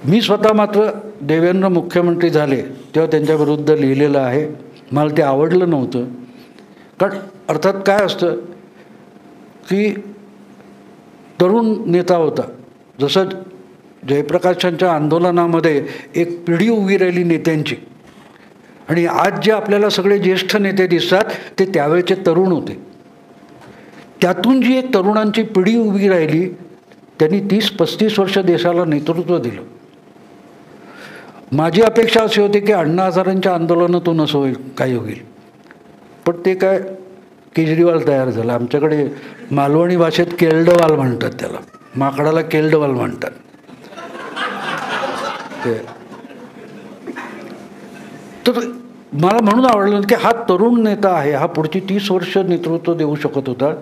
मी स्वतः मात्र देवेंद्र मुख्यमंत्री झाले तेव्हा त्यांच्याविरुद्ध लिहिलेलं आहे. मला ते आवडलं नव्हतं. कारण अर्थात काय असतं की तरुण नेता होता. जसं जयप्रकाशांच्या आंदोलनामध्ये एक पिढी उभी राहिली नेत्यांची, आणि आज जे आपल्याला सगळे ज्येष्ठ नेते दिसतात ते त्यावेळेचे तरुण होते. त्यातून जी एक तरुणांची पिढी उभी राहिली त्यांनी 30-35 वर्ष देशाला नेतृत्व दिलं. माझी अपेक्षा अशी होती की अण्णा हजारेंच्या आंदोलनातून असं होईल, काही होईल. पण ते काय केजरीवाल तयार झाला. आमच्याकडे मालवणी भाषेत केल्डवाल म्हणतात त्याला, माकडाला केल्डवाल म्हणतात. तर मला म्हणून आवडलं की हा तरुण नेता आहे, हा पुढची 30 वर्ष नेतृत्व देऊ शकत होता.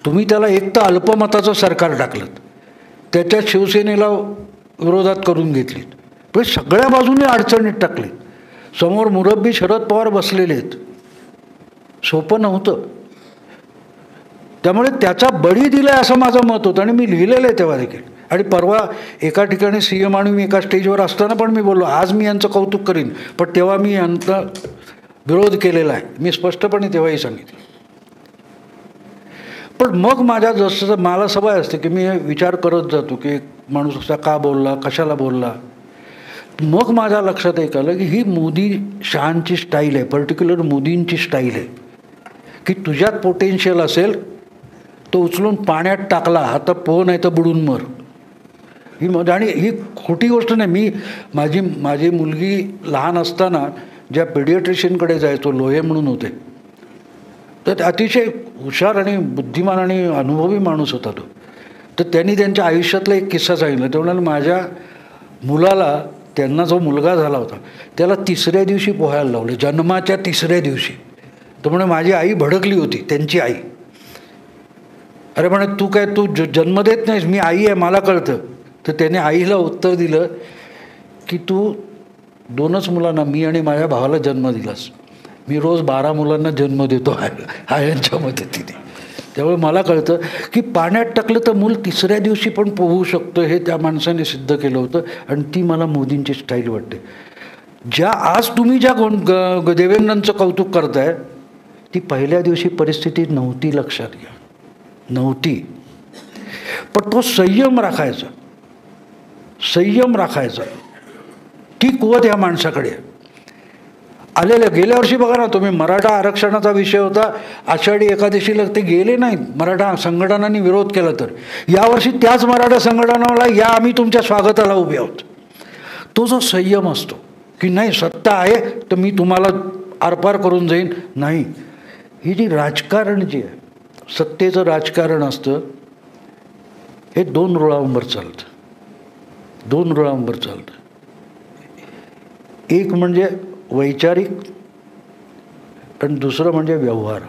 तुम्ही त्याला एक तर अल्पमताचं सरकार टाकलं, त्याच्यात शिवसेनेला विरोधात करून घेतलीत, पण सगळ्या बाजूने अडचणीत टाकले. समोर मुरब्बी शरद पवार बसलेले आहेत. सोपं नव्हतं. त्यामुळे त्याचा बळी दिलाय असं माझं मत होतं, आणि मी लिहिलेलं आहे तेव्हा देखील. आणि परवा एका ठिकाणी CM आणि मी एका स्टेजवर असताना पण मी बोललो आज मी यांचं कौतुक करीन, पण तेव्हा मी यांचा विरोध केलेला आहे. मी स्पष्टपणे तेव्हाही सांगितलं. पण मग माझ्या जसं मला सवय असते की मी विचार करत जातो की माणूस असा का बोलला, कशाला बोलला. मग माझ्या लक्षात एक आलं की ही मोदी शहांची स्टाईल आहे, पर्टिक्युलर मोदींची स्टाईल आहे की तुझ्यात पोटेन्शियल असेल तो उचलून पाण्यात टाकला, आता पोह नाही तर बुडून मर. आणि ही खोटी गोष्ट नाही. माझी मुलगी लहान असताना ज्या पेडियाट्रिशियनकडे जायचो, लोहे म्हणून होते, तर अतिशय हुशार आणि बुद्धिमान आणि अनुभवी माणूस होता तो. तर त्यांनी त्यांच्या आयुष्यातला एक किस्सा सांगितला. ते म्हणाले माझ्या मुलाला, त्यांना जो मुलगा झाला होता त्याला 3ऱ्या दिवशी पोहायला लावले, जन्माच्या 3ऱ्या दिवशी. तर म्हणे माझी आई भडकली होती, त्यांची आई. अरे म्हणे तू जन्म देत नाहीस, मी आई आहे, मला कळतं. तर त्याने आईला उत्तर दिलं की तू 2च मुलांना, मी आणि माझ्या भावाला जन्म दिलास, मी रोज 12 मुलांना जन्म देतो आहे यांच्या मदतीने. त्यामुळे मला कळतं की पाण्यात टाकलं तर मूल 3ऱ्या दिवशी पण पोहू शकतं, हे त्या माणसाने सिद्ध केलं होतं. आणि ती मला मोदींची स्टाईल वाटते. आज तुम्ही ज्या देवेंद्रांचं कौतुक करताय ती पहिल्या दिवशी परिस्थिती नव्हती, लक्षात घ्या, नव्हती. पण तो संयम राखायचा, ती कुवत ह्या माणसाकडे आलेल्या. गेल्या वर्षी बघा ना तुम्ही, मराठा आरक्षणाचा विषय होता, आषाढी एकादशीला ते गेले नाहीत, मराठा संघटनांनी विरोध केला. तर यावर्षी त्याच मराठा संघटनाला या आम्ही तुमच्या स्वागताला उभे आहोत. तो जो संयम असतो की नाही सत्ता आहे तर मी तुम्हाला आरपार करून जाईन, नाही. ही जी राजकारण जे आहे, सत्तेचं राजकारण असतं, हे 2 रुळांवर चालतं. एक म्हणजे वैचारिक आणि दुसरं म्हणजे व्यवहार.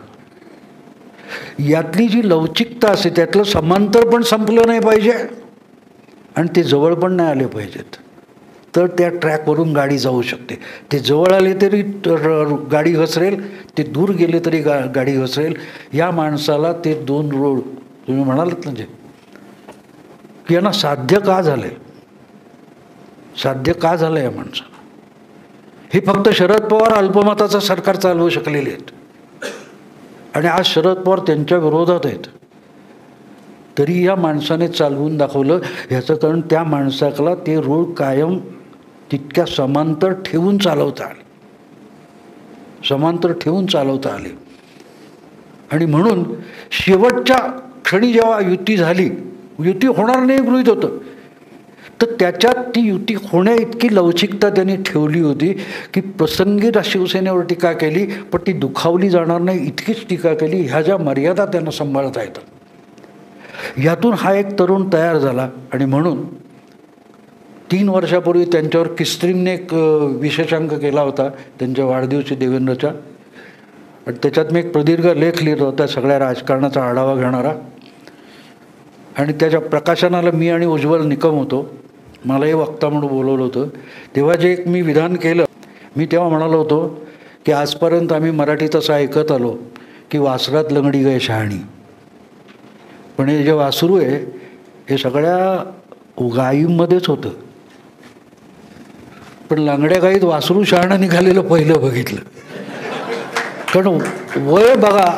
यातली जी लवचिकता असते त्यातलं समांतर पण संपलं नाही पाहिजे आणि ते जवळ पण नाही आले पाहिजेत, तर त्या ट्रॅकवरून गाडी जाऊ शकते. ते जवळ आले तरी गाडी घसरेल, ते दूर गेले तरी गाडी घसरेल. या माणसाला ते 2 रोड तुम्ही म्हणालात म्हणजे की यांना साध्य का झालं या माणसाला. हे फक्त शरद पवार अल्पमताचं सरकार चालवू शकलेले आहेत, आणि आज शरद पवार त्यांच्या विरोधात आहेत, तरी या माणसाने चालवून दाखवलं. ह्याचं कारण त्या माणसाला ते रूळ कायम तितक्या समांतर ठेवून चालवता आले. आणि म्हणून शेवटच्या क्षणी जेव्हा युती होणार नाही गृहीत होतं, तर त्याच्यात ती युती होण्या इतकी लवचिकता त्यांनी ठेवली होती की प्रसंगी शिवसेनेवर टीका केली, पण ती दुखावली जाणार नाही इतकीच टीका केली. ह्या ज्या मर्यादा त्यांना सांभाळता येतात, यातून हा एक तरुण तयार झाला. आणि म्हणून 3 वर्षापूर्वी त्यांच्यावर किस्त्रींने एक विशेषांक केला होता त्यांच्या वाढदिवशी देवेंद्रच्या, आणि त्याच्यात मी एक प्रदीर्घ लेख लिहिला होता सगळ्या राजकारणाचा आढावा घेणारा. आणि त्याच्या प्रकाशनाला मी आणि उज्ज्वल निकम होतो, मलाही वक्ता म्हणून बोलवलं होतं. तेव्हा जे एक मी विधान केलं, मी तेव्हा म्हणालो होतो की आजपर्यंत आम्ही मराठीत असं ऐकत आलो की वासरात लंगडी गय शहाणी, पण हे जे वासरू आहे हे सगळ्या गायीमध्येच होतं. पण लंगड्या गाईत वासरू शहाणं निघालेलं पहिलं बघितलं. कारण वय बघा,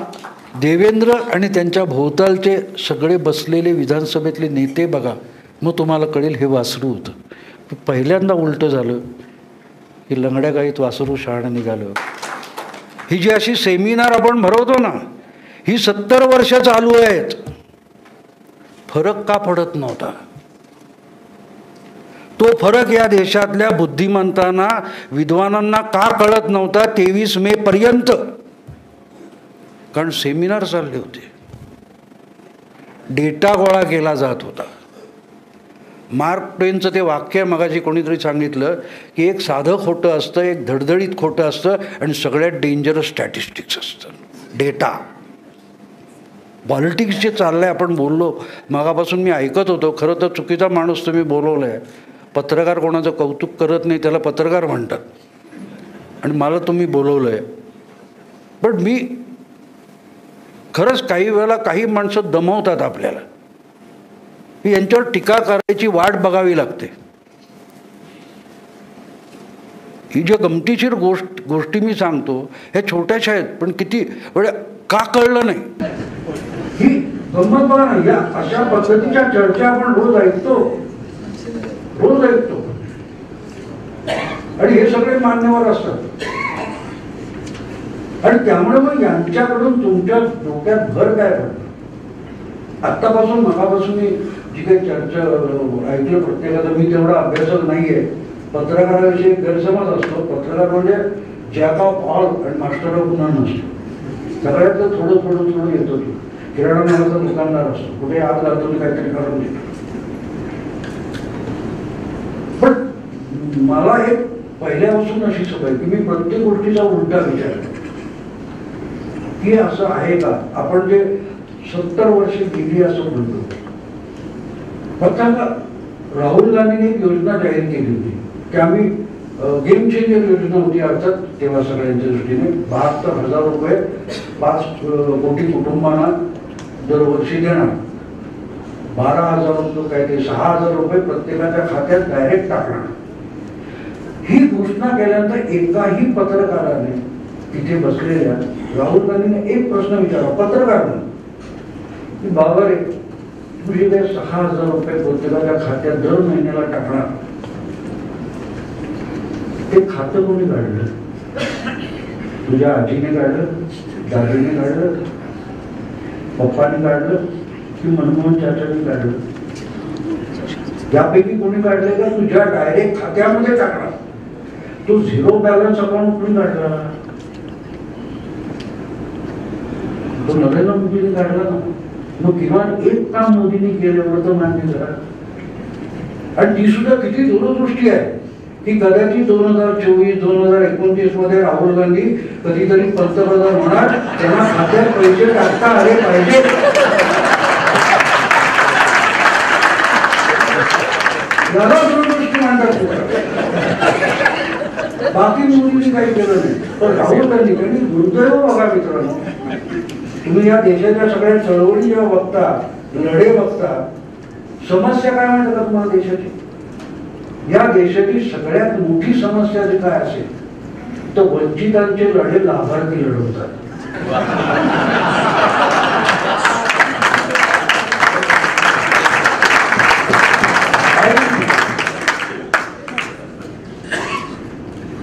देवेंद्र आणि त्यांच्या भोवतालचे सगळे बसलेले विधानसभेतले नेते बघा, मग तुम्हाला कळेल हे वासरू होतं. पहिल्यांदा उलटं झालं की लंगड्या गाईत वासरू शहाणं निघालं. ही जी अशी सेमिनार आपण भरवतो ना, ही 70 वर्ष चालू आहेत. फरक का पडत नव्हता? तो फरक या देशातल्या बुद्धिमंतांना, विद्वानांना का कळत नव्हता 23 मे पर्यंत? कारण सेमिनार चालले होते, डेटा गोळा केला जात होता. मार्क ट्वेनचं ते वाक्य मगाशी कोणीतरी सांगितलं की एक साधं खोटं असतं, एक धडधडीत खोटं असतं आणि सगळ्यात डेंजरस स्टॅटिस्टिक्स असतं, डेटा. पॉलिटिक्स जे चाललंय, आपण बोललो मागापासून मी ऐकत होतो, खरं तर चुकीचा माणूस तुम्ही बोलवलं आहे. पत्रकार कोणाचं कौतुक करत नाही त्याला पत्रकार म्हणतात, आणि मला तुम्ही बोलवलं आहे. पण मी खरंच काही वेळेला काही माणसं दमवतात आपल्याला, यांच्यावर टीका करायची वाट बघावी लागते. ही ज्या गमतीशीर गोष्टी मी सांगतो ह्या छोट्याशा आहेत, पण किती म्हणजे का कळलं नाही ही गंमत बघा ना. या अशा पद्धतीच्या चर्चा आपण रोज ऐकतो, आणि हे सगळे मान्यवर असतात. आणि त्यामुळे मग यांच्याकडून तुमच्या डोक्यात भर काय पडतं? आत्तापासून मगापासून मी जी काही चर्चा ऐकलं प्रत्येकाचं, मी तेवढा अभ्यासक नाहीये. पत्रकाराविषयी गैरसमज असतो, पत्रकार म्हणजे जॅक ऑफ ऑल आणि मास्टर ऑफ नन असतो. सगळ्यातलं थोडं थोडं थोडं येतो. तू किराणा मालाचा दुकानदार असतो, कुठे आत जातो काहीतरी करून देतो. पण मला एक पहिल्यापासून अशी सवय की मी प्रत्येक गोष्टीचा उलटा विचार करतो की असं आहे का. आपण जे 70 वर्ष गेली असं म्हणतो, फक्त राहुल गांधीने एक योजना जाहीर केली होती की आम्ही गेम चेंजर योजना होती अर्थात तेव्हा सगळ्यांच्या दृष्टीने. 72,000 रुपये 5 कोटी कुटुंबांना दरवर्षी देणार. 12,000 रुपये काय ते 6,000 रुपये प्रत्येकाच्या खात्यात डायरेक्ट टाकणार. ही घोषणा केल्यानंतर एकाही पत्रकाराने तिथे बसलेल्या राहुल गांधीने एक प्रश्न विचारला, पत्रकार की बाबा रे, तुझे ते 6,000 रुपये प्रत्येकाच्या खात्यात दर महिन्याला टाकणार, ते खातं कोणी काढलं? तुझ्या आजीने काढलं, दादीने काढलं, पप्पाने काढलं की मनमोहन चाचाने काढलं? यापैकी कोणी काढले का तुझ्या डायरेक्ट खात्यामध्ये टाकणार? तो झिरो बॅलन्स अकाउंट कोणी काढला? तो नरेंद्र मोदीने काढला ना. मग किमान एक काम मोदीने केलं एवढं तर मान्य करा. आणि ती सुद्धा किती दूरदृष्टी आहे की कदाचित 2024-2029 मध्ये राहुल गांधी कधीतरी पंतप्रधान होणार, त्यांना खात्यात पैसे टाकता आले पाहिजे. याला दूरदृष्टी म्हणतात. बाकी मोदींनी काही केलं नाही, पण राहुल गांधी त्यांनी दुर्दैव बघा मित्रांनो. तुम्ही या देशाच्या सगळ्या चळवळी जेव्हा बघता, लढे बघता, समस्या काय म्हणतात का तुम्हाला देशाची? या देशाची सगळ्यात मोठी समस्या जी काय असेल तर वंचितांचे लढे लाभार्थी लढवतात.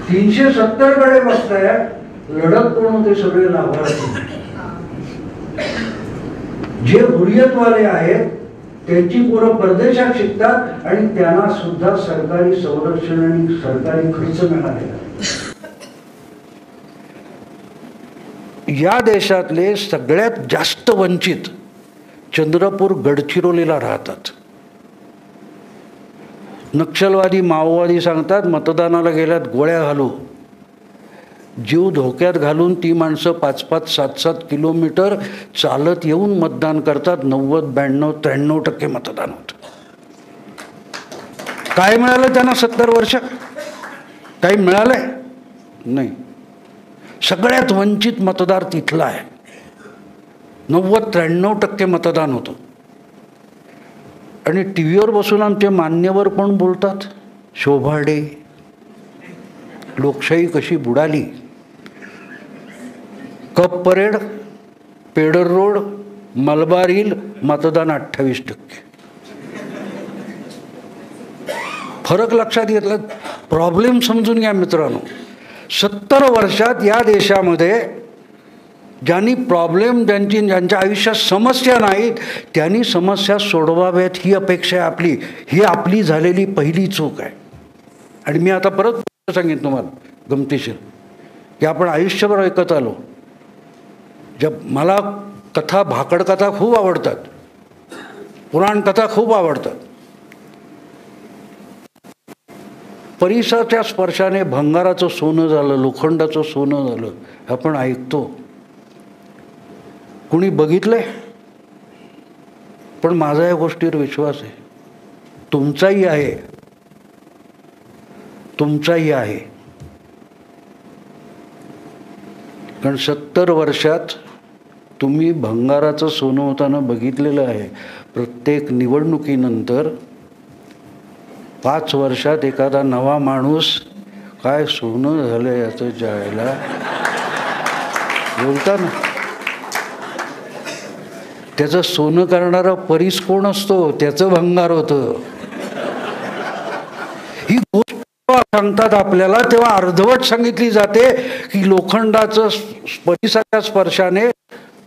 370 कडे बघताय, लढत कोण होते? सगळे लाभार्थी. जे हुरियतवाले आहेत त्यांची पोरं परदेशात शिकतात आणि त्यांना सुद्धा सरकारी संरक्षण आणि सरकारी खर्च मिळालेला. या देशातले सगळ्यात जास्त वंचित चंद्रपूर गडचिरोलीला राहतात. नक्षलवादी माओवादी सांगतात मतदानाला गेल्यात गोळ्या घालू, जीव धोक्यात घालून ती माणसं 5-5, 7-7 किलोमीटर चालत येऊन मतदान करतात. 90, 92, 93% मतदान होतं. काय मिळालं त्यांना 70 वर्ष? काही मिळालंय? नाही. सगळ्यात वंचित मतदार तिथला आहे. 90-93% मतदान होतं. आणि टी व्हीवर बसून आमचे मान्यवर पण बोलतात, शोभाडे, लोकशाही कशी बुडाली. कप परेड, पेडर रोड, मलबार हिल, मतदान 28%. फरक लक्षात घेतला. प्रॉब्लेम समजून घ्या मित्रांनो. 70 वर्षात या देशामध्ये ज्यांनी प्रॉब्लेम, ज्यांच्या आयुष्यात समस्या नाहीत त्यांनी समस्या सोडवाव्यात ही अपेक्षा आहे आपली. ही आपली झालेली पहिली चूक आहे. आणि मी आता परत सांगितलं तुम्हाला गमतीशीर की आपण आयुष्यभर ऐकत आलो. मला कथा, भाकड कथा खूप आवडतात, पुराण कथा खूप आवडतात. परिसाच्या स्पर्शाने भंगाराचं सोनं झालं, लोखंडाचं सोनं झालं, आपण ऐकतो. कुणी बघितलंय? पण माझा या गोष्टीवर विश्वास आहे, तुमचाही आहे, तुमचाही आहे. कारण 70 वर्षात तुम्ही भंगाराचं सोनं होताना बघितलेलं आहे. प्रत्येक निवडणुकीनंतर 5 वर्षात एखादा नवा माणूस काय सोनं झालं याचं जायला बोलता ना. त्याचं सोनं करणारा परीस कोण असतो, त्याचं भंगार होतं. ही गोष्ट सांगतात आपल्याला तेव्हा अर्धवट सांगितली जाते की लोखंडाचं, परिसाच्या स्पर्शाने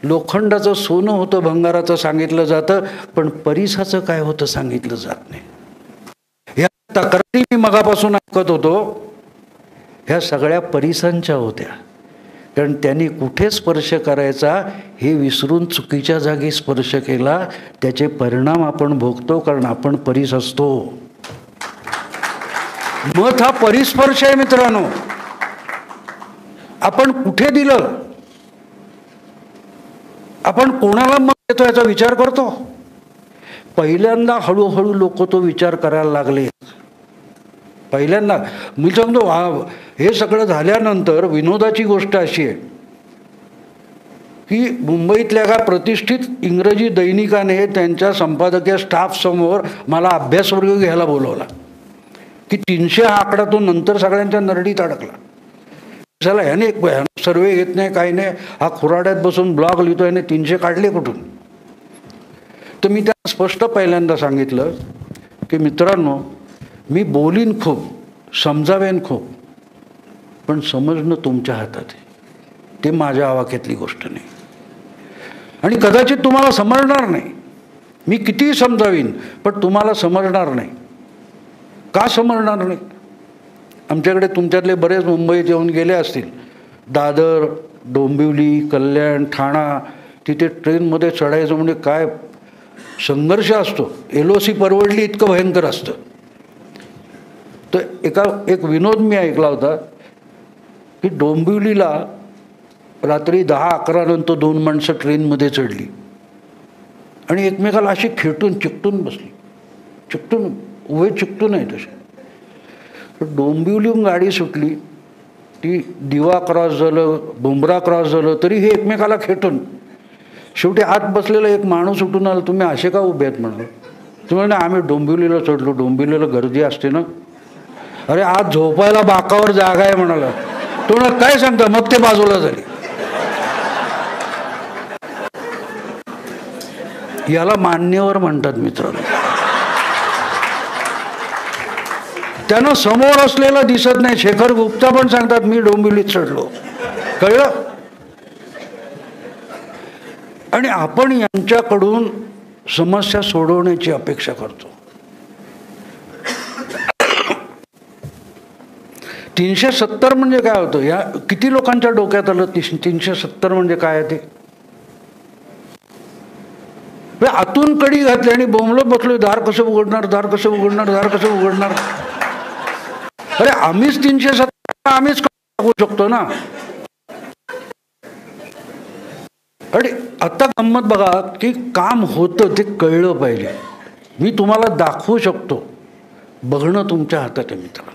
लोखंडाचं सोनं होतं, भंगाराचं सांगितलं जातं, पण परिसाचं काय होतं सांगितलं जात नाही. ह्या तक्रारी मी मगापासून ऐकत होतो, ह्या सगळ्या परिसांच्या होत्या. कारण त्यांनी कुठे स्पर्श करायचा हे विसरून चुकीच्या जागी स्पर्श केला. त्याचे परिणाम आपण भोगतो, कारण आपण परीस असतो. मत हा परिस्पर्श आहे मित्रांनो. आपण कुठे दिलं, आपण कोणाला मत देतो याचा विचार करतो. पहिल्यांदा हळूहळू लोक तो विचार करायला लागले. पहिल्यांदा मी सांगतो, हे सगळं झाल्यानंतर विनोदाची गोष्ट अशी आहे की मुंबईतल्या एका प्रतिष्ठित इंग्रजी दैनिकाने त्यांच्या संपादकीय स्टाफ समोर मला अभ्यासवर्ग घ्यायला बोलवला की 300 हा आकडा तो नंतर सगळ्यांच्या नरडीत अडकला. चला ह्याने सर्वे घेत नाही, काही नाही, हा खुराड्यात बसून ब्लॉग लिहितो, याने 300 काढले कुठून. तर मी त्यांना स्पष्ट पहिल्यांदा सांगितलं की मित्रांनो, मी बोलीन खूप, समजावेन खूप, पण समजणं तुमच्या हातात आहे. ते माझ्या आवाक्यातली गोष्ट नाही. आणि कदाचित तुम्हाला समजणार नाही. मी कितीही समजावीन पण तुम्हाला समजणार नाही. का समजणार नाही? आमच्याकडे तुमच्यातले बरेच मुंबईत येऊन गेले असतील. दादर, डोंबिवली, कल्याण, ठाणा, तिथे ट्रेनमध्ये चढायचं म्हणजे काय संघर्ष असतो. LOC परवडली इतकं भयंकर असतं. तर एक विनोद मी ऐकला होता की डोंबिवलीला रात्री 10-11 नंतर 2 माणसं ट्रेनमध्ये चढली आणि एकमेकाला अशी खेटून चिकटून बसली. चिकटून उभे चिकटून आहे तसे. तर डोंबिवलीहून गाडी सुटली, ती दिवा क्रॉस झालं, बुमरा क्रॉस झालं, तरी हे एकमेकाला खेटून. शेवटी आत बसलेला एक माणूस उठून आला, तुम्ही असे का उभे आहेत म्हणाले. तुम्ही म्हणे आम्ही डोंबिवलीला चढलो, डोंबिवलीला गर्दी असते ना. अरे आज झोपायला बाकावर जागा आहे म्हणाला. तो म्हणाला काय सांगता, मग ते बाजूला झाले. याला मान्यवर म्हणतात मित्रांनो. त्यांना समोर असलेलं दिसत नाही. शेखर गुप्ता पण सांगतात मी डोंबिवलीत चढलो. कळलं? आणि आपण यांच्याकडून समस्या सोडवण्याची अपेक्षा करतो. 370 म्हणजे काय होतं? या किती लोकांच्या डोक्यात आलं 370 म्हणजे काय आहे ते? आतून कडी घातली आणि बोंबलत बसलोय, दार कसं उघडणार, दार कसं उघडणार, दार कसं उघडणार. अरे आम्हीच 370 आम्हीच टाकू शकतो ना. अरे आता गंमत बघा की काम होतं ते कळलं पाहिजे. मी तुम्हाला दाखवू शकतो, बघणं तुमच्या हातात आहे मित्रांनो.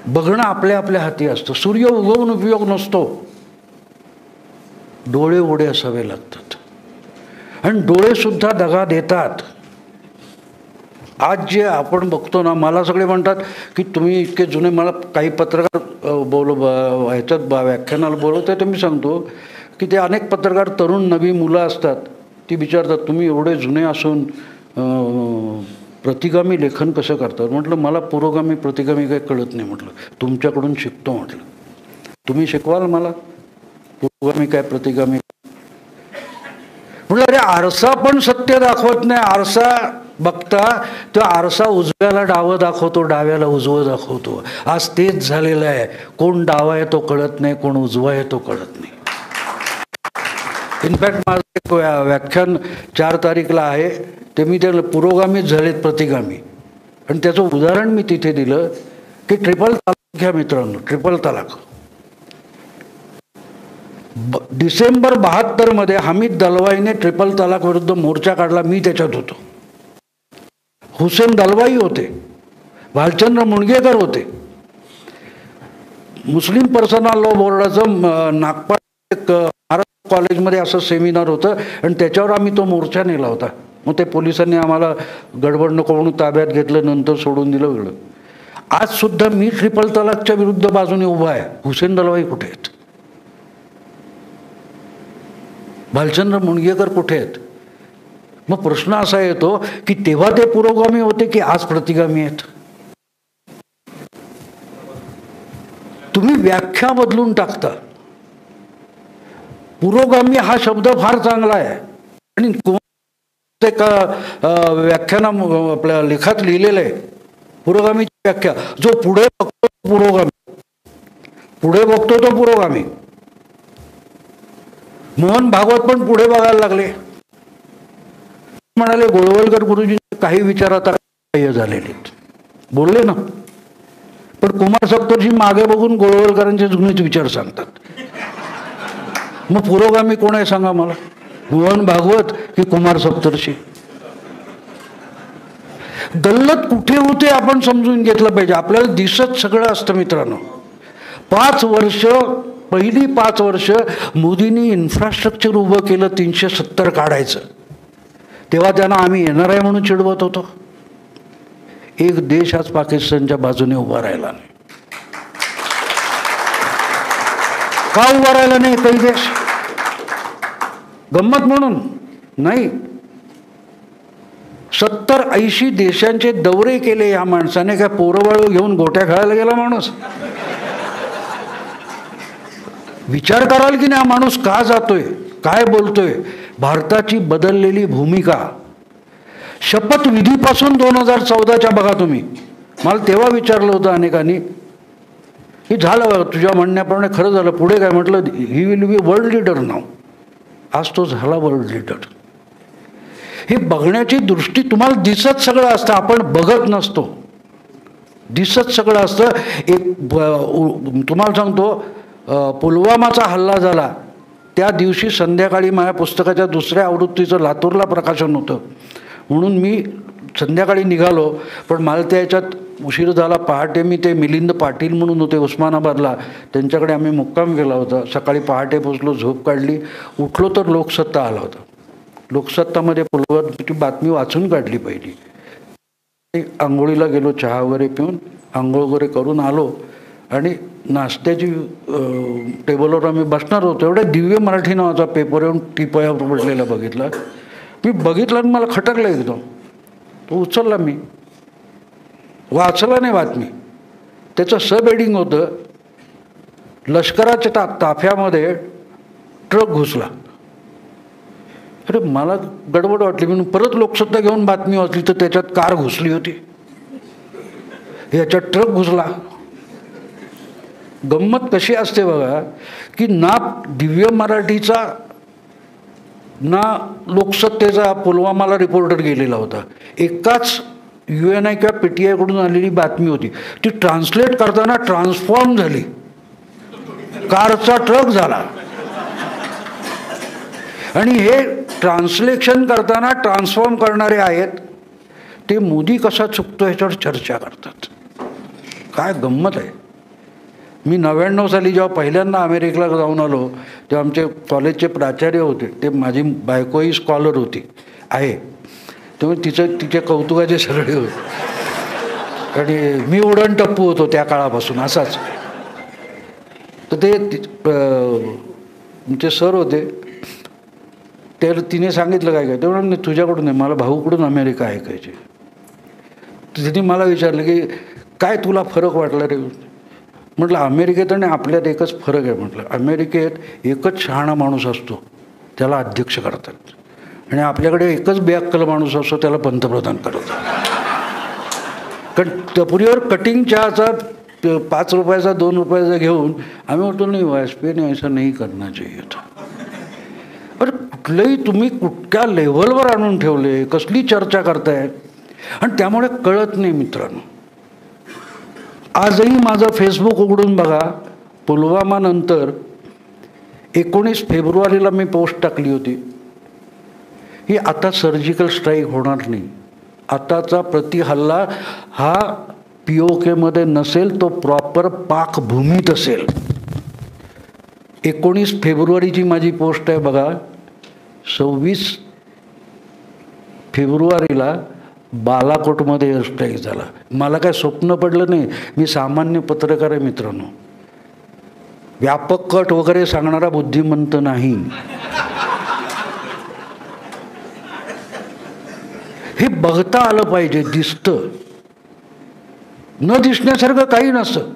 बघणं आपल्या आपल्या हाती असतं. सूर्य उगवून उपयोग नसतो. डोळे उघडे असावे लागतात आणि डोळे सुद्धा दगा देतात. आज जे आपण बघतो ना, मला सगळे म्हणतात की तुम्ही इतके जुने, मला काही पत्रकार ह्याच्यात व्याख्यानाला बोलवते, तर मी सांगतो की ते अनेक पत्रकार तरुण नवी मुलं असतात, ती विचारतात तुम्ही एवढे जुने असून प्रतिगामी लेखन कसं करतात. म्हटलं मला पुरोगामी प्रतिगामी काही कळत नाही, म्हटलं तुमच्याकडून शिकतो, म्हटलं तुम्ही शिकवाल मला पुरोगामी काय प्रतिगामी. म्हटलं अरे आरसा पण सत्य दाखवत नाही, आरसा बघता तो आरसा उजव्याला डावं दाखवतो, डाव्याला उजवं दाखवतो. आज तेच झालेलं आहे, कोण डावा आहे तो कळत नाही, कोण उजवा आहे तो कळत नाही. इनफॅक्ट माझं एक व्याख्यान 4 तारीखला आहे, ते मी त्याला पुरोगामीच झालेत प्रतिगामी, आणि त्याचं उदाहरण मी तिथे दिलं की ट्रिपल तलाक घ्या मित्रांनो, ट्रिपल तलाक. डिसेंबर 72 मध्ये हमीद दलवाईने ट्रिपल तलाक विरुद्ध मोर्चा काढला, मी त्याच्यात होतो. हुसेन दलवाई होते, भालचंद्र मुणगेकर होते. मुस्लिम पर्सनल लॉ बोर्डाचं नागपूर महाराष्ट्र कॉलेजमध्ये असं सेमिनार होतं, आणि त्याच्यावर आम्ही तो मोर्चा नेला होता. मग ते पोलिसांनी आम्हाला गडबड नको म्हणून ताब्यात घेतलं, नंतर सोडून दिलं वेगळं. आज सुद्धा मी ट्रिपल तलाकच्या विरुद्ध बाजूने उभा आहे. हुसेन दलवाई कुठे आहेत? भालचंद्र मुणगेकर कुठे आहेत? मग प्रश्न असा येतो की तेव्हा ते पुरोगामी होते की आज प्रतिगामी आहेत? तुम्ही व्याख्या बदलून टाकता. पुरोगामी हा शब्द फार चांगला आहे, आणि व्याख्याना आपल्या लेखात लिहिलेलं आहे पुरोगामीची व्याख्या. जो पुढे बघतो पुरोगामी, पुढे बघतो तो पुरोगामी. मोहन भागवत पण पुढे बघायला लागले. म्हणाले गोळवलकर गुरुजी काही विचार आता बाह्य झालेले बोलले ना, पण कुमार सप्तर्षी मागे बघून गोळवलकरांचे जुनेच विचार सांगतात. मग पुरोगामी कोण आहे सांगा मला, मोहन भागवत की कुमार सप्तर्षी? गल्लत कुठे होते आपण समजून घेतलं पाहिजे. आपल्याला दिसत सगळं असतं मित्रांनो. 5 वर्ष, पहिली 5 वर्ष मोदींनी इन्फ्रास्ट्रक्चर उभं केलं 370 काढायचं, तेव्हा त्यांना आम्ही येणार आहे म्हणून चिडवत होतो. एक देश आज पाकिस्तानच्या बाजूने उभा राहिला नाही. का उभा राहिला नाही काही देश? गंमत म्हणून नाही, 70-80 देशांचे दौरे केले या माणसाने. काय पोरवाळू घेऊन गोट्या खेळायला गेला माणूस? विचार कराल की नाही हा माणूस का जातोय, काय बोलतोय. भारताची बदललेली भूमिका शपथविधीपासून 2014च्या बघा तुम्ही. मला तेव्हा विचारलं होतं अनेकांनी की झालं तुझ्या म्हणण्याप्रमाणे खरं झालं, पुढे काय? म्हटलं he will be world leader नाव. आज तो झाला वर्ल्ड लीडर. हे बघण्याची दृष्टी, तुम्हाला दिसत सगळं असतं, आपण बघत नसतो. दिसत सगळं असतं. एक तुम्हाला सांगतो, पुलवामाचा हल्ला झाला त्या दिवशी संध्याकाळी माझ्या पुस्तकाच्या 2ऱ्या आवृत्तीचं लातूरला प्रकाशन होतं, म्हणून मी संध्याकाळी निघालो, पण मला त्याच्यात उशीर झाला. पहाटे मी ते मिलिंद पाटील म्हणून होते उस्मानाबादला, त्यांच्याकडे आम्ही मुक्काम केला होता. सकाळी पहाटे पोचलो, झोप काढली, उठलो तर लोकसत्ता आला होता. लोकसत्तामध्ये पुलवामाची बातमी वाचून काढली पहिली. आंघोळीला गेलो, चहा वगैरे पिऊन आंघोळ वगैरे करून आलो, आणि नाश्त्याची टेबलवर आम्ही बसणार होतो, एवढ्या दिव्य मराठी नावाचा पेपर येऊन टिपयावर पडलेला बघितला. मी बघितलं आणि मला खटकलं एकदम. तो उचलला, मी वाचला नाही बातमी. त्याचं सब हेडिंग होतं, लष्कराच्या ताफ्यामध्ये ट्रक घुसला. अरे मला गडबड वाटली, म्हणून परत लोकसत्ता घेऊन बातमी वाचली तर त्याच्यात कार घुसली होती, याच्यात ट्रक घुसला. गंमत कशी असते बघा की ना दिव्य मराठीचा ना लोकसत्तेचा पुलवामाला रिपोर्टर गेलेला होता. एकाच UNI किंवा PTI कडून आलेली बातमी होती. ती ट्रान्सलेट करताना ट्रान्सफॉर्म झाली, कारचा ट्रक झाला. आणि हे ट्रान्सलेशन करताना ट्रान्सफॉर्म करणारे आहेत ते मोदी कसा चुकतो ह्याच्यावर चर्चा करतात. काय गंमत आहे. मी 99 साली जेव्हा पहिल्यांदा अमेरिकेला जाऊन आलो तेव्हा आमचे कॉलेजचे प्राचार्य होते, ते माझी बायकोही स्कॉलर होती आहे, त्यामुळे तिच्या कौतुकाचे सगळे होते आणि मी उडण टप्पू होतो त्या काळापासून असाच. तर ते तुमचे सर होते, तर तिने सांगितलं काय ते म्हणून तुझ्याकडून नाही, मला भाऊकडून अमेरिका ऐकायची. तर तिने मला विचारलं की काय तुला फरक वाटला रे. म्हटलं अमेरिकेत आणि आपल्यात एकच फरक आहे. म्हटलं अमेरिकेत एकच शहाणा माणूस असतो, त्याला अध्यक्ष करतात, आणि आपल्याकडे एकच बेअक्कल माणूस असतो, त्याला पंतप्रधान करतात. कारण टपरीवर कटिंग चहाचा 5 रुपयाचा 2 रुपयाचा घेऊन आम्ही म्हणतो नाही वाजपेयीने असं नाही करणार चाहिए था. अरे कुठलंही तुम्ही कुठल्या लेव्हलवर आणून ठेवले, कसली चर्चा करताय, आणि त्यामुळे कळत नाही मित्रांनो. आजही माझं फेसबुक उघडून बघा, पुलवामा नंतर 19 फेब्रुवारीला मी पोस्ट टाकली होती, ही आता सर्जिकल स्ट्राईक होणार नाही, आताचा प्रतिहल्ला हा POKमध्ये नसेल, तो प्रॉपर पाकभूमीत असेल. 19 फेब्रुवारीची माझी पोस्ट आहे बघा. 26 फेब्रुवारीला बालाकोटमध्ये एअर स्ट्राईक झाला. मला काय स्वप्न पडलं नाही, मी सामान्य पत्रकार आहे मित्रांनो, व्यापक कट वगैरे सांगणारा बुद्धिमंत नाही. हे बघता आलं पाहिजे, दिसतं. न दिसण्यासारखं काही नसतं,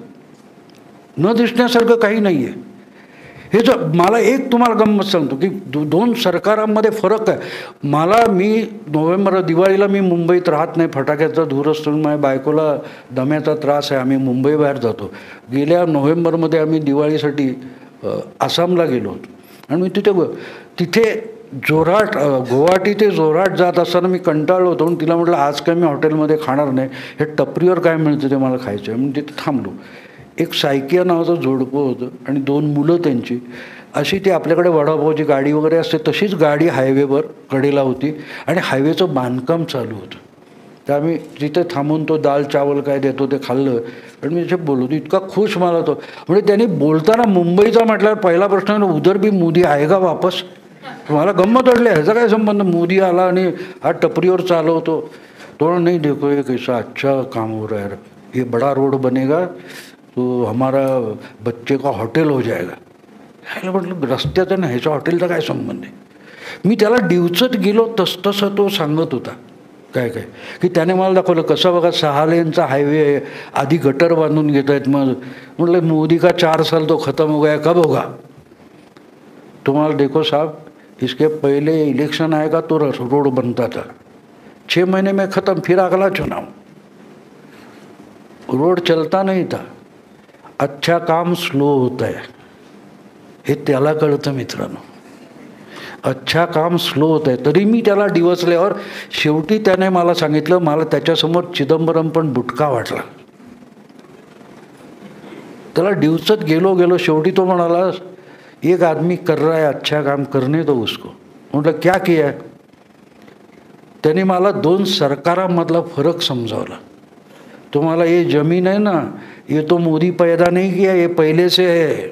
न दिसण्यासारखं काही नाही आहे. हे जो मला एक तुम्हाला गंमत सांगतो की 2 सरकारांमध्ये फरक आहे. मी दिवाळीला मी मुंबईत राहत नाही, फटाक्याचा धूर असतो, माझ्या बायकोला दम्याचा त्रास आहे, आम्ही मुंबईबाहेर जातो. गेल्या नोव्हेंबरमध्ये आम्ही दिवाळीसाठी आसामला गेलो होतो, आणि मी तिथे जोरहाट, गुवाहाटी ते जोरहाट जात असताना मी कंटाळलो होतो, आणि तिला म्हटलं आज काय मी हॉटेलमध्ये खाणार नाही, हे टपरीवर काय मिळतं ते मला खायचं आहे. म्हणून तिथे थांबलो. एक सायकिया नावाचं जोडपं होतं आणि 2 मुलं त्यांची. अशी ती आपल्याकडे वडापावची गाडी वगैरे असते तशीच गाडी हायवेवर कडेला होती, आणि हायवेचं बांधकाम चालू होतं. तर आम्ही तिथे थांबून तो दाल चावल काय देतो ते खाल्लं, आणि मी तिथे बोललो. इतका खुश मला तो. म्हणजे त्यांनी बोलताना मुंबईचा म्हटल्यावर पहिला प्रश्न, उधर भी मोदी आएगा वापस. मला गंमत वाटली, ह्याचा काय संबंध, मोदी आला आणि हा टपरीवर चालवतो. तो नाही, देखो एक ऐसा अच्छा काम हो रहा है, ये बड़ा रोड बनेगा तो हमारा बच्चे का हॉटेल हो जाएगा. ह्याला म्हटलं रस्त्याचं ना ह्याच्या हॉटेलचा काय संबंध आहे. मी त्याला डिवचत गेलो, तसं तो सांगत होता काय की त्याने मला दाखवलं कसं बघा 6 लेनचा हायवे आहे, आधी गटर बांधून घेत आहेत. मग म्हटलं मोदी का 4 साल तो खत्म हो गया, कब होगा. तुम्हाला देखो साहब, इसके पहले इलेक्शन आएगा तो रोड बनता था, 6 महीने में ख़त्म, फिर अगला चुनाव, रोड चलता नहीं था. अच्छा काम स्लो होता है, हे त्याला कळतं मित्रांनो. अच्छा काम स्लो होत आहे. तरी मी त्याला डिवचल्यावर शेवटी त्याने मला सांगितलं, मला त्याच्यासमोर चिदंबरम पण बुटका वाटला. त्याला डिवचत गेलो शेवटी तो म्हणाला, एक आदमी कर रहा है अच्छा काम, करने दो उसको. म्हटलं क्या किया. त्याने मला 2 सरकारांमधला फरक समजावला. तुम्हाला ये जमीन है ना, ये तो मोदी पैदा नहीं किया, ये पहले से है.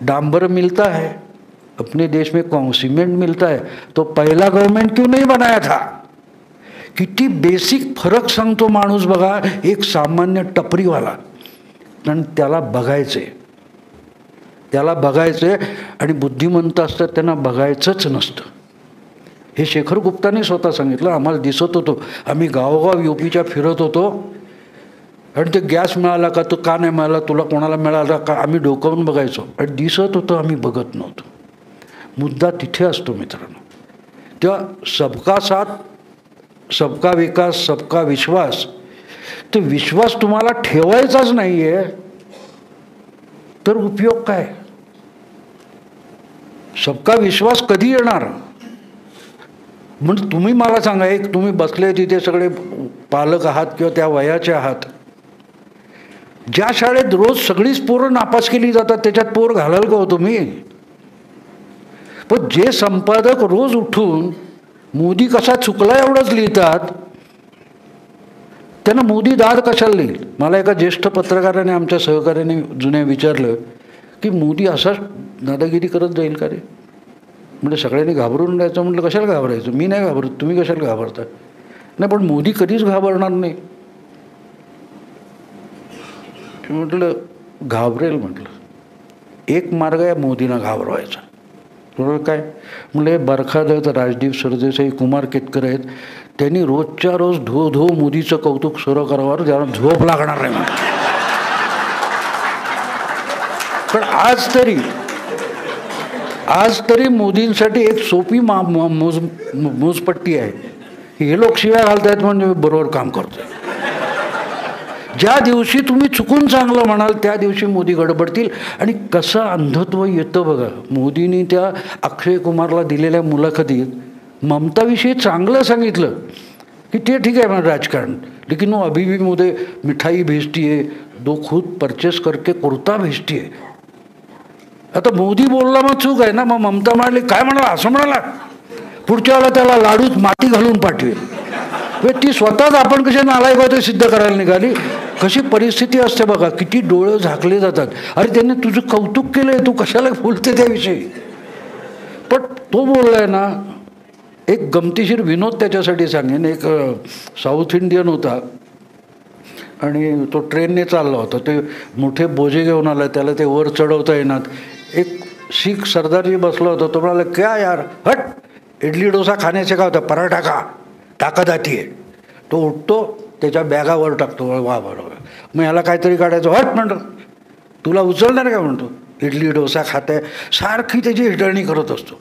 डांबर मिलता है अपने देश में, सीमेंट मिलता है, तो पहला गवर्नमेंट क्यों नहीं बनाया था. किती बेसिक फरक सांगतो माणूस बघा, एक सामान्य टपरीवाला. आणि त्याला बघायचंय आणि बुद्धिमंत असतात त्यांना बघायचंच नसतं. हे शेखर गुप्ताने स्वतः सांगितलं. आम्हाला दिसत होतो, आम्ही गावोगाव UPच्या फिरत होतो, आणि ते गॅस मिळाला का, तो का नाही मिळाला, तुला कोणाला मिळाला का, आम्ही डोकावून बघायचो, आणि दिसत होतं, आम्ही बघत नव्हतो. मुद्दा तिथे असतो मित्रांनो. तेव्हा सबका साथ, सबका विकास, सबका विश्वास. ते विश्वास तुम्हाला ठेवायचाच नाही आहे तर उपयोग काय. सबका विश्वास कधी येणार. म्हणजे तुम्ही मला सांगा, एक तुम्ही बसले तिथे सगळे पालक आहात किंवा त्या वयाचे आहात, ज्या शाळेत रोज सगळीच पोरं नापास केली जातात त्याच्यात पोर घालाल का हो तुम्ही. पण जे संपादक रोज उठून मोदी कसा चुकला एवढंच लिहितात, त्यांना मोदी दाद कशाला लिहिल. मला एका ज्येष्ठ पत्रकाराने, आमच्या सहकार्याने जुने विचारलं की मोदी असाच दादागिरी करत जाईल का रे. म्हणजे सगळ्यांनी घाबरून जायचं. म्हटलं कशाला घाबरायचं, मी नाही घाबरत, तुम्ही कशाला घाबरता. नाही पण मोदी कधीच घाबरणार नाही. म्हटलं घाबरेल. म्हटलं एक मार्ग आहे मोदींना घाबरवायचा. बरोबर काय म्हणजे बरखाद आहेत, राजदीप सरदेसाई, कुमार केतकर आहेत, त्यांनी रोजच्या रोज धो धो मोदीचं कौतुक सुरू करावं, ज्याला झोप लागणार नाही. पण आज तरी मोदींसाठी एक सोपी मोजपट्टी आहे. हे लोक शिव्या घालतायत म्हणजे बरोबर काम करतोय. ज्या दिवशी तुम्ही चुकून चांगलं म्हणाल त्या दिवशी मोदी गडबडतील. आणि कसं अंधत्व येतं बघा. मोदींनी त्या अक्षय कुमारला दिलेल्या मुलाखतीत ममताविषयी चांगलं सांगितलं की ते ठीक आहे म्हणजे राजकारण, लेकिन वो अभी भी मुझे मिठाई भेजती है, 2 खुद परचेस करके कुर्ता भेजती है. आता मोदी बोलला मग चूक आहे ना. मग ममता म्हणाली काय म्हणाला, असं म्हणाला, पुढच्या वेळेला त्याला लाडूत माती घालून पाठवेल. ती स्वतःच आपण कसे नालायक होते सिद्ध करायला निघाली. कशी परिस्थिती असते बघा, किती डोळे झाकले जातात. अरे त्यांनी तुझं कौतुक केलंय, तू कशाला बोलते त्याविषयी. पण तो बोललाय ना. एक गमतीशीर विनोद त्याच्यासाठी सांगेन. एक साऊथ इंडियन होता आणि तो ट्रेनने चालला होता. ते मोठे बोजे घेऊन आला, त्याला ते वर चढवता येणार. एक शीख सरदारजी बसला होता. तो म्हणाला क्या यार, हट, इडली डोसा खाने से का होता, पराठा खा, ताकद आती आहे. तो उठतो, त्याच्या बॅगावर टाकतो. वा बरोबर. मग ह्याला काहीतरी काढायचं, हट म्हणतो, तुला उचलणार का म्हणतो, इडली डोसा खाताय. सारखी त्याची हिटळणी करत असतो.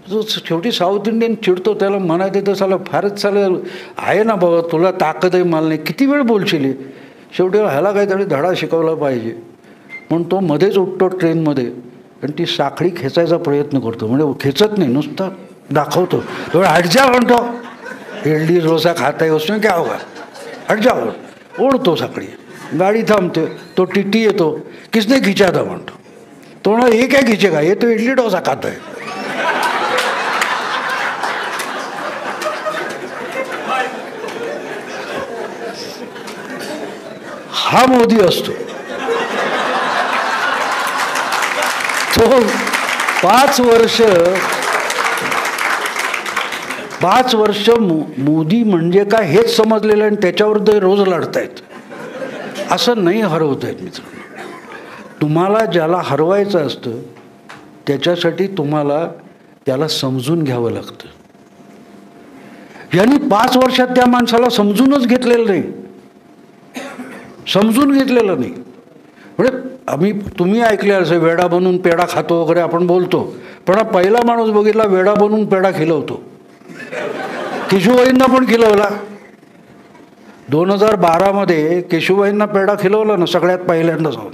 जो शेवटी साऊथ इंडियन चिडतो. त्याला म्हणायचं तर साला फारच चालेल आहे ना बाबा, तुला ताकद आहे, मला नाही, किती वेळ बोलशील. शेवटी ह्याला काहीतरी धडा शिकवला पाहिजे म्हणून तो मध्येच उठतो ट्रेनमध्ये आणि ती साखळी खेचायचा प्रयत्न करतो. म्हणजे खेचत नाही, नुसतं दाखवतो. तो हट जा म्हणतो, इडली डोसा खाता है उसमें क्या होगा, हट जाओ. ओढतो साखळी, गाडी थांबते. तो टीटी येतो, किसने खिंचा था म्हणतो. तो म्हणा हे काय खिचेगा, हे तो इडली डोसा खाता है. हा मोदी असतो. तो 5 वर्ष मोदी म्हणजे काय हेच समजलेलं आणि त्याच्यावर ते रोज लढतायत. असं नाही हरवत आहेत मित्रांनो. तुम्हाला ज्याला हरवायचं असतं त्याच्यासाठी तुम्हाला त्याला समजून घ्यावं लागतं. यांनी 5 वर्षात त्या माणसाला समजूनच घेतलेलं नाही. म्हणजे तुम्ही ऐकले असं वेडा बनून पेढा खातो वगैरे आपण बोलतो. पण हा पहिला माणूस बघितला वेडा बनून पेढा खिलवतो. केशूबाईंना पण खिलवला. 2012 केशूबाईंना पेढा खिलवला ना सगळ्यात पहिल्यांदा जाऊन.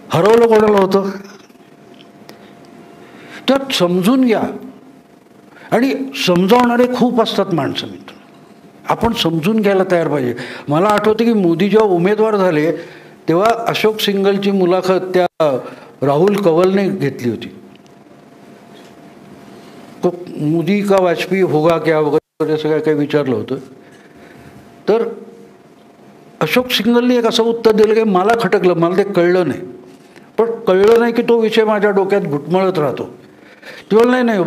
हरवलं कोणाला होतं. तर समजून घ्या. आणि समजावणारे खूप असतात माणसं मित्र. आपण समजून घ्यायला तयार पाहिजे. मला आठवतं की मोदी जेव्हा उमेदवार झाले तेव्हा अशोक सिंगलची मुलाखत त्या राहुल कंवलने घेतली होती. तो मोदी का वाजपेयी होगा क्या वगैरे असं काय काय विचारलं होतं. तर अशोक सिंगलने एक असं उत्तर दिलं की मला खटकलं, मला ते कळलं नाही. पण कळलं नाही की तो विषय माझ्या डोक्यात घुटमळत राहतो. तो बोल नाही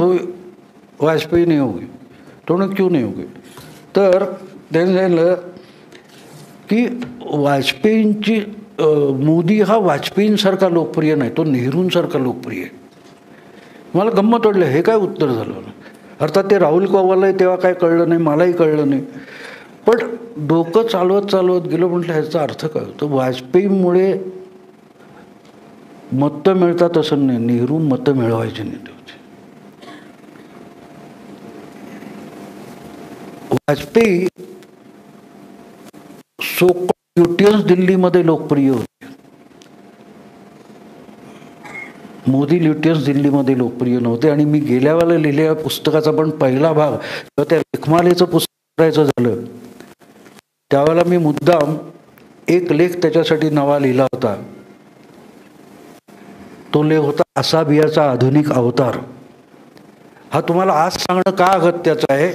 वाजपेयी नाही होगी. तो ना क्यों नाही होगी. तर त्यांनी सांगितलं की वाजपेयींची मोदी हा वाजपेयींसारखा लोकप्रिय नाही, तो नेहरूंसारखा लोकप्रिय आहे. मला गंमत वाटलं हे काय उत्तर झालं. अर्थात ते राहुल कंवलला तेव्हा काय कळलं नाही, मलाही कळलं नाही. पण डोकं चालवत गेलो. म्हटलं ह्याचा अर्थ काय होतो. वाजपेयीमुळे मतं मिळतात असं नाही, नेहरू मतं मिळवायचे नेते होते. वाजपेयी ल्युटियन्स दिल्लीमध्ये लोकप्रिय होते. मोदी ल्युटियन्स दिल्लीमध्ये लोकप्रिय नव्हते. आणि मी गेल्या वेळेला लिहिलेल्या पुस्तकाचा पण पहिला भाग जेव्हा त्या लेखमालेचं पुस्तक करायचं झालं त्यावेळेला मी मुद्दाम एक लेख त्याच्यासाठी नवा लिहिला होता. तो लेख होता असाबियाचा आधुनिक अवतार. हा तुम्हाला आज सांगणं का अगत्याचं आहे.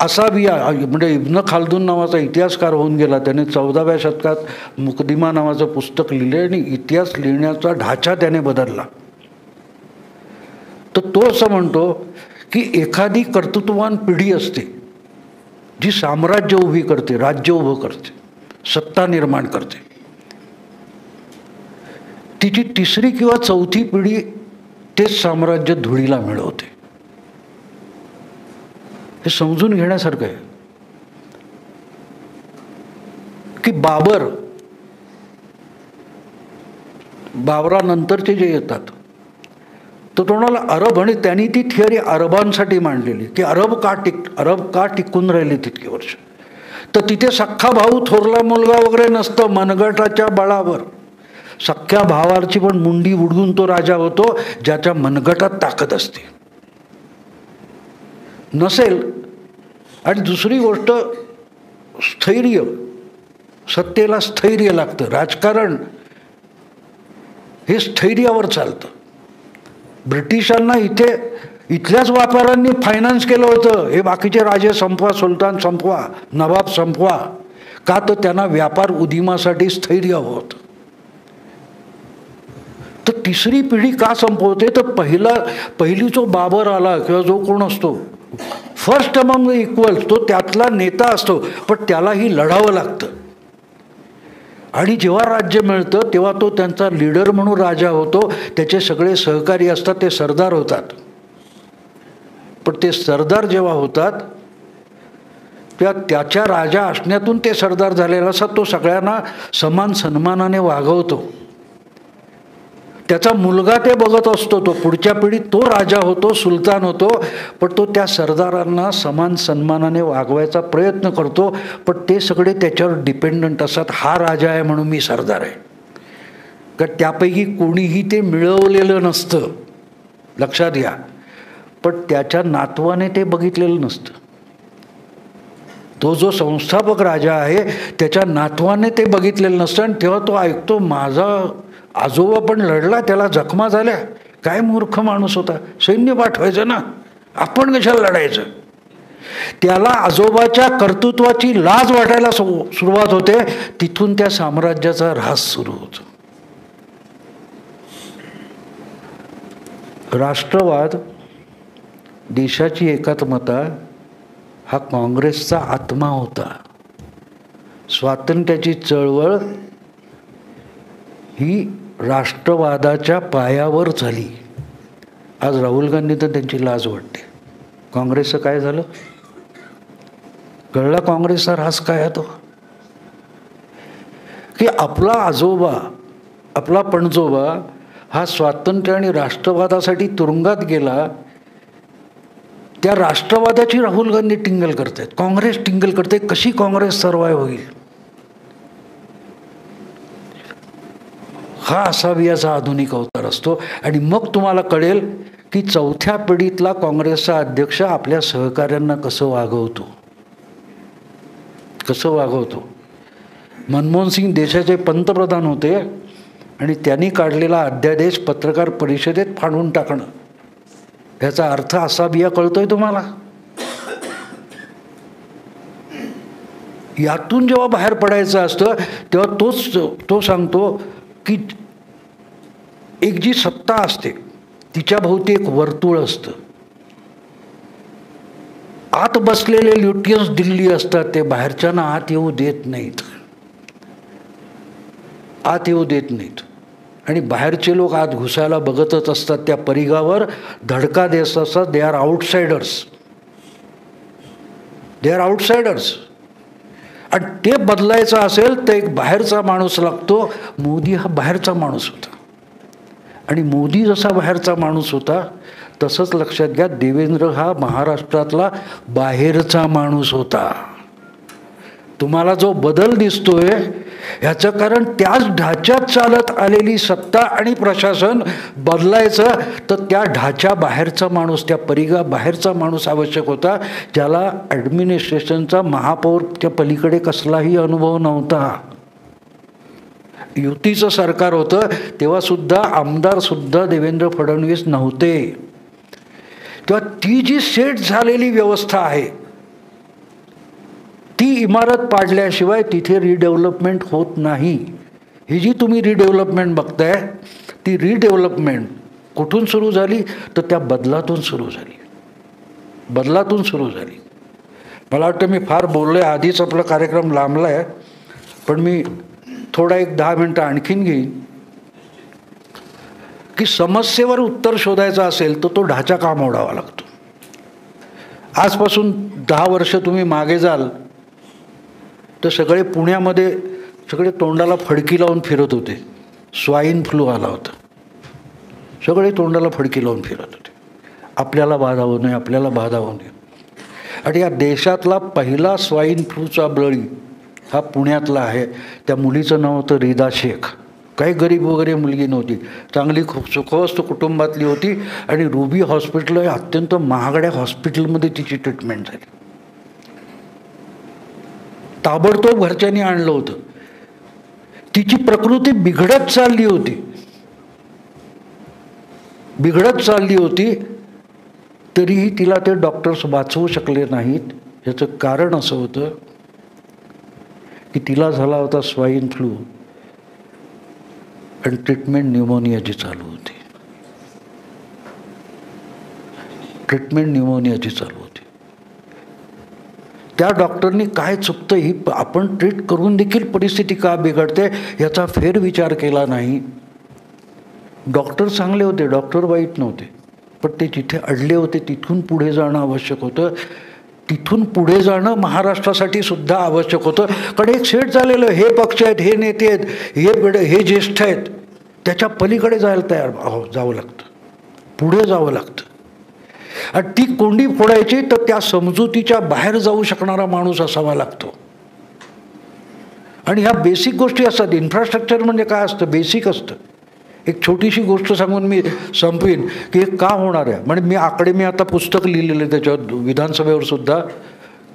असाबिया म्हणजे इब्न खालदून नावाचा इतिहासकार होऊन गेला. त्याने 14व्या शतकात मुकदिमा नावाचं पुस्तक लिहिले आणि इतिहास लिहिण्याचा ढाचा त्याने बदलला. तर तो असं म्हणतो की एखादी कर्तृत्ववान पिढी असते जी साम्राज्य उभी करते, राज्य उभं करते, सत्ता निर्माण करते. तिची तिसरी किंवा चौथी पिढी तेच साम्राज्य धुळीला मिळवते. हे समजून घेण्यासारखं आहे की बाबरानंतरचे जे येतात तर तुम्हाला अरब, आणि त्यांनी ती थिअरी अरबांसाठी मांडलेली की अरब का टिकून राहिले तितके वर्ष. तर तिथे सख्खा भाऊ, थोरला मुलगा वगैरे नसतं. मनगटाच्या बळावर सख्ख्या भावाची पण मुंडी उडवून तो राजा होतो ज्याच्या मनगटात ताकद असते. नसेल. आणि दुसरी गोष्ट स्थैर्य, सत्तेला स्थैर्य लागतं. राजकारण हे स्थैर्यावर चालतं. ब्रिटिशांना इथल्याच व्यापाऱ्यांनी फायनान्स केलं होतं, हे बाकीचे राजे संपवा, सुलतान संपवा, नवाब संपवा. का तर त्यांना व्यापार उदिमासाठी स्थैर्य हवं होतं. तर तिसरी पिढी का संपवते, तर पहिली जो बाबर आला किंवा जो कोण असतो फर्स्ट अमंग द इक्वल्स, तो त्यातला नेता असतो, पण त्यालाही लढावं लागतं. आणि जेव्हा राज्य मिळतं तेव्हा तो त्यांचा लीडर म्हणून राजा होतो. त्याचे सगळे सहकारी असतात, ते सरदार होतात. पण ते सरदार जेव्हा होतात त्याच्या राजा असण्यातून ते सरदार झालेला असतात. तो सगळ्यांना समान सन्मानाने वागवतो. त्याचा मुलगा ते बघत असतो, तो पुढच्या पिढीत तो राजा होतो, सुलतान होतो, पण तो त्या सरदारांना समान सन्मानाने वागवायचा प्रयत्न करतो. पण ते सगळे त्याच्यावर डिपेंडंट असतात. हा राजा आहे म्हणून मी सरदार आहे. कारण त्यापैकी कोणीही ते मिळवलेलं नसतं, लक्षात घ्या. पण त्याच्या नातवाने ते बघितलेलं नसतं. तो जो संस्थापक राजा आहे त्याच्या नातवाने ते बघितलेलं नसतं. आणि तेव्हा तो ऐकतो, माझा आजोबा पण लढला, त्याला जखमा झाल्या, काय मूर्ख माणूस होता, सैन्य पाठवायचं ना, आपण कशाला लढायचं. त्याला आजोबाच्या कर्तृत्वाची लाज वाटायला सुरुवात होते. तिथून त्या साम्राज्याचा ऱ्हास सुरू होतो. राष्ट्रवाद, देशाची एकात्मता हा काँग्रेसचा आत्मा होता. स्वातंत्र्याची चळवळ ही राष्ट्रवादाच्या पायावर झाली. आज राहुल गांधी तर त्यांची लाज वाटते. काँग्रेसचं काय झालं कळला. काँग्रेसचा ऱ्हास काय आहे तो, की आपला आजोबा, आपला पणजोबा हा स्वातंत्र्य आणि राष्ट्रवादासाठी तुरुंगात गेला. त्या राष्ट्रवादाची राहुल गांधी टिंगल करतायत, काँग्रेस टिंगल करते. कशी काँग्रेस सर्वाइव्ह होईल. हा असावियाचा आधुनिक अवतार असतो. आणि मग तुम्हाला कळेल की चौथ्या पिढीतला काँग्रेसचा अध्यक्ष आपल्या सहकाऱ्यांना कसं वागवतो. मनमोहन सिंग देशाचे पंतप्रधान होते आणि त्यांनी काढलेला अध्यादेश पत्रकार परिषदेत फाडून टाकणं, याचा अर्थ असाविया कळतोय तुम्हाला. यातून जेव्हा बाहेर पडायचं असतं तेव्हा तो सांगतो की एक जी सत्ता असते तिच्या भोवती एक वर्तुळ असतं. आत बसलेले ल्युटियन्स दिल्ली असतात, ते बाहेरच्यांना आत येऊ देत नाहीत. आणि बाहेरचे लोक आत घुसायला बघतच असतात. त्या परिघावर धडका देत असतात. They are outsiders. आणि ते बदलायचं असेल तर एक बाहेरचा माणूस लागतो. मोदी हा बाहेरचा माणूस होता. आणि मोदी जसा बाहेरचा माणूस होता तसंच लक्षात घ्या, देवेंद्र हा महाराष्ट्रातला बाहेरचा माणूस होता. तुम्हाला जो बदल दिसतोय ह्याचं कारण त्याच ढाच्यात चालत आलेली सत्ता आणि प्रशासन बदलायचं, तर त्या ढाच्या बाहेरचा माणूस, त्या परिघा बाहेरचा माणूस आवश्यक होता, ज्याला ॲडमिनिस्ट्रेशनचा महापौरच्या पलीकडे कसलाही अनुभव नव्हता. युतीचं सरकार होतं तेव्हा सुद्धा आमदारसुद्धा देवेंद्र फडणवीस नव्हते. तेव्हा ती जी सेट झालेली व्यवस्था आहे ती इमारत पाडल्याशिवाय तिथे रिडेव्हलपमेंट होत नाही. ही जी तुम्ही रिडेव्हलपमेंट बघताय ती रिडेव्हलपमेंट कुठून सुरू झाली तर त्या बदलातून सुरू झाली, बदलातून सुरू झाली. मला वाटतं मी फार बोललो आहे, आधीच आपला कार्यक्रम लांबला आहे, पण मी थोडा एक 10 मिनटं आणखीन घेईन की समस्येवर उत्तर शोधायचं असेल तर तो ढाचा का मोडावा लागतो. आजपासून 10 वर्ष तुम्ही मागे जाल तर सगळे पुण्यामध्ये सगळे तोंडाला फडकी लावून फिरत होते. स्वाईन फ्लू आला होता, सगळे तोंडाला फडकी लावून फिरत होते, आपल्याला बाधा होऊ नये, आपल्याला बाधा होऊ नये. आणि या देशातला पहिला स्वाईन फ्लूचा बळी हा पुण्यातला आहे. त्या मुलीचं नाव होतं रिदा शेख. काही गरीब वगैरे मुलगी नव्हती, चांगली खूप सुखवस्त कुटुंबातली होती आणि रुबी हॉस्पिटल हे अत्यंत महागड्या हॉस्पिटलमध्ये तिची ट्रीटमेंट झाली. ताबडतोब घरच्यांनी आणलं होतं. तिची प्रकृती बिघडत चालली होती, बिघडत चालली होती, तरीही तिला ते डॉक्टर्स वाचवू शकले नाहीत. याचं कारण असं होतं की तिला झाला होता स्वाईन फ्लू आणि ट्रीटमेंट न्यूमोनियाची चालू होती, ट्रीटमेंट न्यूमोनियाची चालू होती. त्या डॉक्टरनी काय चुकतं, ही आपण ट्रीट करून देखील परिस्थिती का बिघडते याचा फेरविचार केला नाही. डॉक्टर चांगले होते, डॉक्टर वाईट नव्हते, पण ते जिथे अडले होते तिथून पुढे जाणं आवश्यक होतं. तिथून पुढे जाणं महाराष्ट्रासाठी सुद्धा आवश्यक होतं. कारण एक सेट झालेलं, हे पक्ष आहेत, हे नेते आहेत, हे ज्येष्ठ आहेत, त्याच्या पलीकडे जायला जावं लागतं, पुढे जावं लागतं. आणि ती कोंडी फोडायची तर त्या समजुतीच्या बाहेर जाऊ शकणारा माणूस असावा लागतो. आणि ह्या बेसिक गोष्टी असतात. इन्फ्रास्ट्रक्चर म्हणजे काय असतं, बेसिक असतं. एक छोटीशी गोष्ट सांगून मी संपवीन की हे का होणार आहे. म्हणजे मी आता पुस्तक लिहिलेलं आहे त्याच्यावर विधानसभेवर सुद्धा,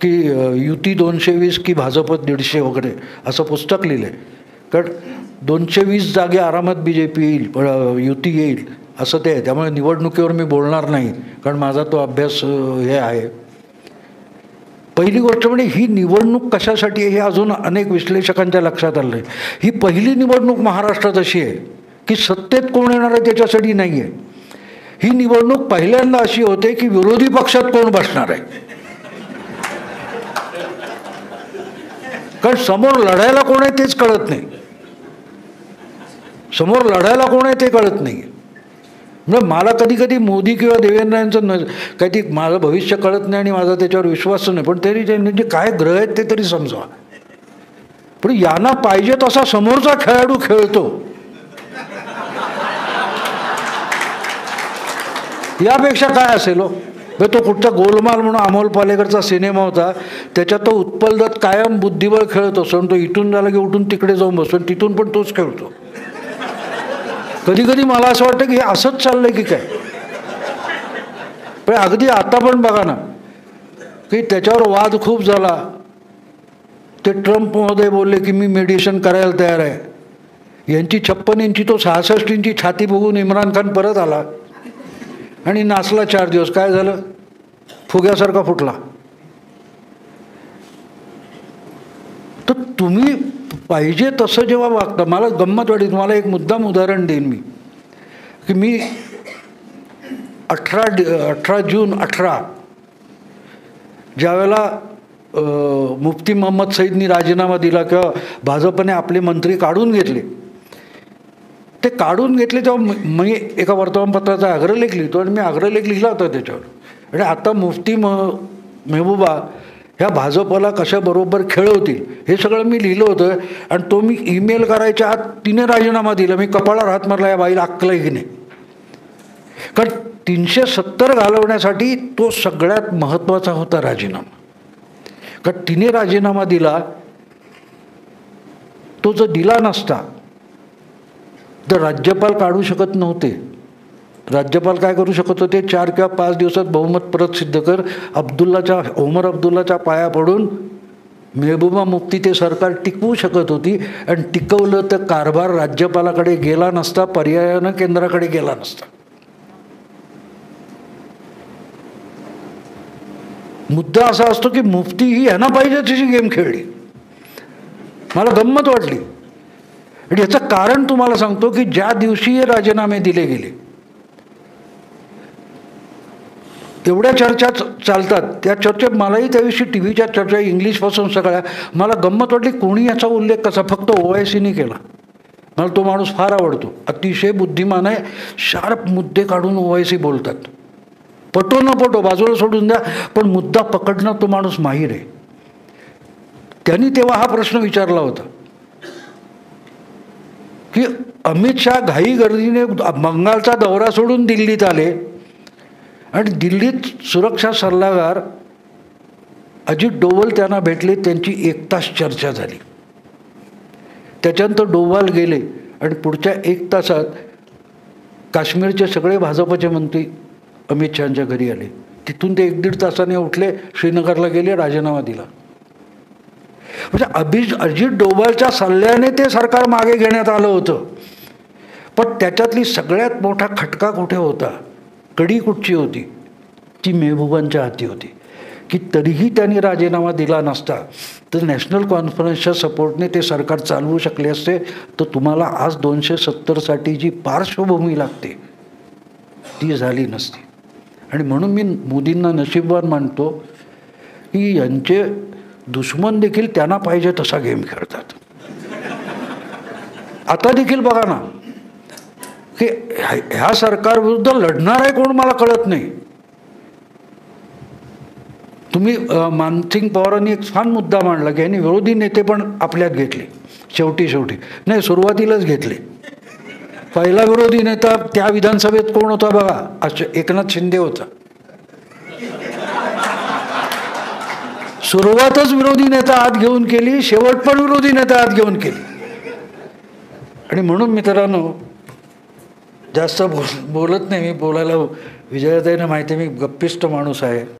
की युती 220 की भाजप 150 वगैरे असं पुस्तक लिहिलं आहे. कारण 220 जागे आरामात BJP येईल, युती येईल असं ते आहे. त्यामुळे निवडणुकीवर मी बोलणार नाही, कारण माझा तो अभ्यास हे आहे. पहिली गोष्ट म्हणजे ही निवडणूक कशासाठी आहे हे अजून अनेक विश्लेषकांच्या लक्षात आलं आहे. ही पहिली निवडणूक महाराष्ट्रात अशी आहे की सत्तेत कोण येणार आहे त्याच्यासाठी नाही आहे. ही निवडणूक पहिल्यांदा अशी होते की विरोधी पक्षात कोण बसणार आहे. कारण समोर लढायला कोण आहे तेच कळत नाही, समोर लढायला कोण आहे ते कळत नाही. म्हणजे मला कधी कधी मोदी किंवा देवेंद्र यांचं काही ती माझं भविष्य कळत नाही आणि माझा त्याच्यावर विश्वास नाही, पण तरी जे काय ग्रह आहेत ते तरी समजावा. पण यांना पाहिजे तसा समोरचा खेळाडू खेळतो, यापेक्षा काय असेल हो. तो कुठचा गोलमाल म्हणून अमोल पालेकरचा सिनेमा होता, त्याच्यात तो उत्पल दत्त कायम बुद्धिबळ खेळत असतो. तो इथून झाला की उठून तिकडे जाऊन बसतो, तिथून पण तोच खेळतो. कधी कधी मला असं वाटतं की हे असंच चाललंय की काय. पण अगदी आता पण बघा ना की त्याच्यावर वाद खूप झाला. ते ट्रम्प महोदय बोलले की मी मेडिएशन करायला तयार आहे. यांची 56 इंची तो 66 इंची छाती बघून इम्रान खान परत आला आणि नाचला 4 दिवस. काय झालं, फुग्यासारखा फुटला. तर तुम्ही पाहिजे तसं जेव्हा वागता, मला गंमत वाटली. तुम्हाला एक मुद्दाम उदाहरण देईन मी, की मी 18 जून 18 ज्यावेळेला मुफ्ती मोहम्मद सईदनी राजीनामा दिला किंवा भाजपने आपले मंत्री काढून घेतले, ते काढून घेतले तेव्हा मी एका वर्तमानपत्राचा अग्रलेख लिहितो आणि मी अग्रलेख लिहिला होता त्याच्यावर. आणि आता मुफ्ती मेहबूबा ह्या भाजपला कशाबरोबर खेळवतील हे सगळं मी लिहिलं होतं. आणि तो मी ईमेल करायच्या आत तिने राजीनामा दिला. मी कपाळावर हात मारला, या बाईला अक्कल आहे की नाही. कारण 370 घालवण्यासाठी तो सगळ्यात महत्त्वाचा होता राजीनामा. कारण तिने राजीनामा दिला, तो जर दिला नसता तर राज्यपाल काढू शकत नव्हते. राज्यपाल काय करू शकत होते, 4 किंवा 5 दिवसात बहुमत परत सिद्ध कर. ओमर अब्दुल्लाच्या पाया पडून मेहबूबा मुफ्ती ते सरकार टिकवू शकत होती. आणि टिकवलं तर कारभार राज्यपालाकडे गेला नसता, पर्यायानं केंद्राकडे गेला नसता. मुद्दा असा असतो की मुफ्ती ही यांना पाहिजे तशी गेम खेळली. मला गंमत वाटली. आणि याचं कारण तुम्हाला सांगतो की ज्या दिवशी हे राजीनामे दिले गेले एवढ्या चर्चा चालतात. त्या चर्चेत मलाही त्याविषयी टी व्हीच्या चर्चा इंग्लिशपासून सगळ्या मला गंमत वाटली, कोणी याचा उल्लेख कसा, फक्त OICनी केला. मला तो माणूस फार आवडतो, अतिशय बुद्धिमान आहे, शार्प मुद्दे काढून OIC बोलतात. पटो न पटो बाजूला सोडून द्या, पण मुद्दा पकडणं तो माणूस माहीर आहे. त्यांनी तेव्हा हा प्रश्न विचारला होता की अमित शहा घाई गर्दीने बंगालचा दौरा सोडून दिल्लीत आले आणि दिल्लीत सुरक्षा सल्लागार अजित डोवाल त्यांना भेटले. त्यांची 1 तास चर्चा झाली. त्याच्यानंतर डोवाल गेले आणि पुढच्या 1 तासात काश्मीरचे सगळे भाजपचे मंत्री अमित शहांच्या घरी आले. तिथून ते 1-1.5 तासाने उठले, श्रीनगरला गेले, राजीनामा दिला. म्हणजे अजित डोवालच्या सल्ल्याने ते सरकार मागे घेण्यात आलं होतं. पण त्याच्यातली सगळ्यात मोठा खटका कुठे होता, कडी कुठची होती, ती मेहबूबांच्या हाती होती. की तरीही त्यांनी राजीनामा दिला नसता तर नॅशनल कॉन्फरन्सच्या सपोर्टने ते सरकार चालवू शकले असते. तर तुम्हाला आज 270साठी जी पार्श्वभूमी लागते ती झाली नसती. आणि म्हणून मी मोदींना नशीबवान मानतो की यांचे दुश्मन देखील त्यांना पाहिजे तसा गेम खेळतात. आता देखील बघा ना की ह्या सरकारविरुद्ध लढणार आहे कोण मला कळत नाही. तुम्ही मानसिंग पवारांनी एक छान मुद्दा मांडला की यांनी विरोधी नेते पण आपल्यात घेतले. शेवटी नाही, सुरुवातीलाच घेतले. पहिला विरोधी नेता त्या विधानसभेत कोण होता बघा, एकनाथ शिंदे होता. सुरुवातच विरोधी नेता आत घेऊन केली, शेवट पण विरोधी नेता आत घेऊन केली. आणि म्हणून मित्रांनो जास्त बोलत नाही मी. बोलायला विजयाताईंना माहिती आहे मी गप्पिष्ट माणूस आहे.